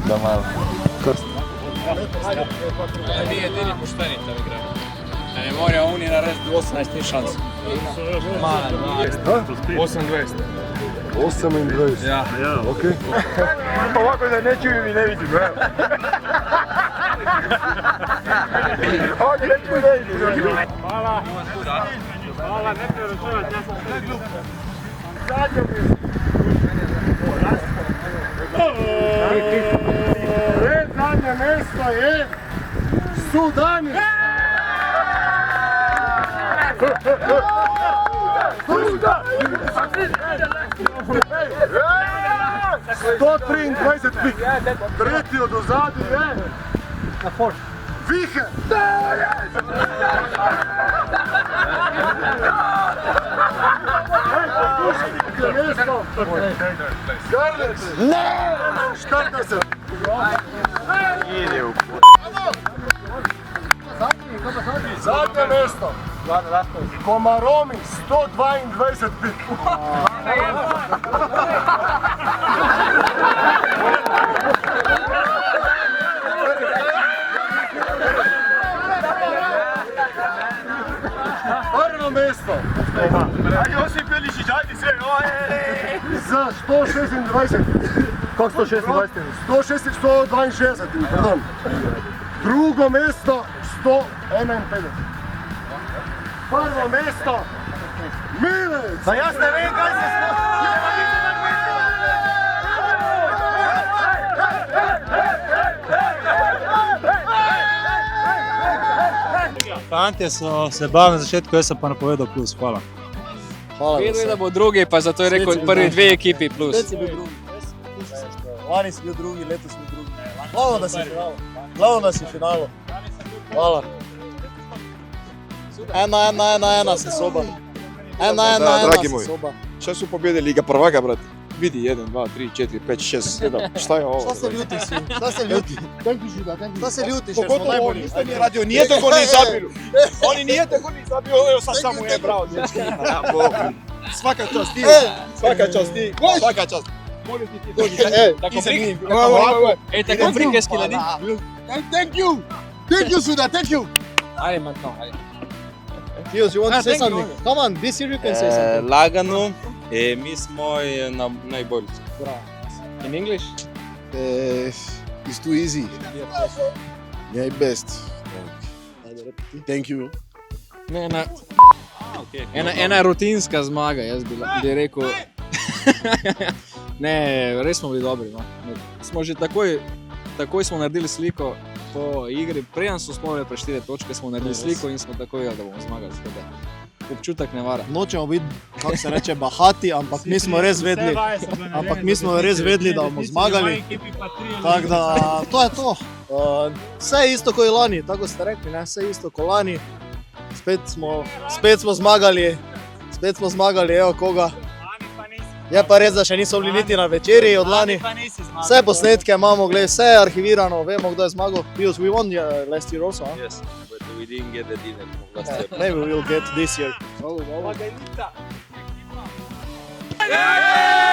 Da malo. Mi edini pošteni tam igramo. Ne morajo oni narediti 18 ni šans. 28. 28. Ja. Ok. Ovako da ne čujem i ne vidim, evo. Ovdje ne čujem i ne vidim. Hvala. Hvala, ne treba računati, ja sam sve glup. Zadnje mi. Zadnje mjesto je Sudani. Sudan! 123 pik. Tretji od ozadi je Vihe. Scarlett. Ne! Štarta se. Ide u zadnje mjesto. Komaromi 122 pik. Prvo mjesto. Josip Milišić, ajde sve. Za 126. Kako 126? 162, pardon. Drugo mjesto 151. Prvo mjesto Milec. Pa ja ne vem kaj se Fantje so se bavili na začetku, jaz sem pa napovedal plus, hvala. Vedeli, da bo drugi, pa zato je rekel prvi dve ekipi plus. Spet si bil drugi. Lani si bil drugi, letos si bil drugi. Glavno, da si v finalu. Glavno, da si v finalu. Hvala. 1-1 se soba. 1-1 se soba. Šta su pobjede Liga prvaka, brate? Vidi, 1, 2, 3, 4, 5, 6, 7. Šta je ovo? Šta se ljuti si? Šta se ljuti? Šta se ljutiš jer smo Pogotovo najbolji? ništa nije radio, nije to gol ni zabiru. Oni nije to gol ni zabiru, evo sad samo je, bravo, dječki. Svaka čast ti, svaka čast ti, svaka čast. Molim ti dođi, Tako frikerski lani. Thank you Suda, thank you! Ajde, Matno, ajde. Fios, you want to say something? Come on, this year you can say something. Lagano, mi smo najbolji. In English? It's too easy. Yeah, best. Thank you. Ne, ena rutinska zmaga, jaz bi rekel. Ne, res smo bili dobri. No. Smo že takoj smo naredili sliko po igri, preden so spomnili pre 4 točke, smo naredili sliko in smo takoj da bomo zmagali. Občutek ne vara. Nočemo biti, kako se reče, bahati, ampak mi smo res vedeli, da bomo zmagali. Tako da, to je to. Vse je isto kot je lani, tako ste rekli, ne? Vse je isto kot lani. Spet smo zmagali, evo koga. Je pa res, da še nismo bili niti na večerji od lani. Vse posnetke imamo, vse je arhivirano, vemo kdo je zmagal. Because we won last year also, huh? Yes, but we didn't get the dinner from last year. Maybe we'll get this year. Yeah!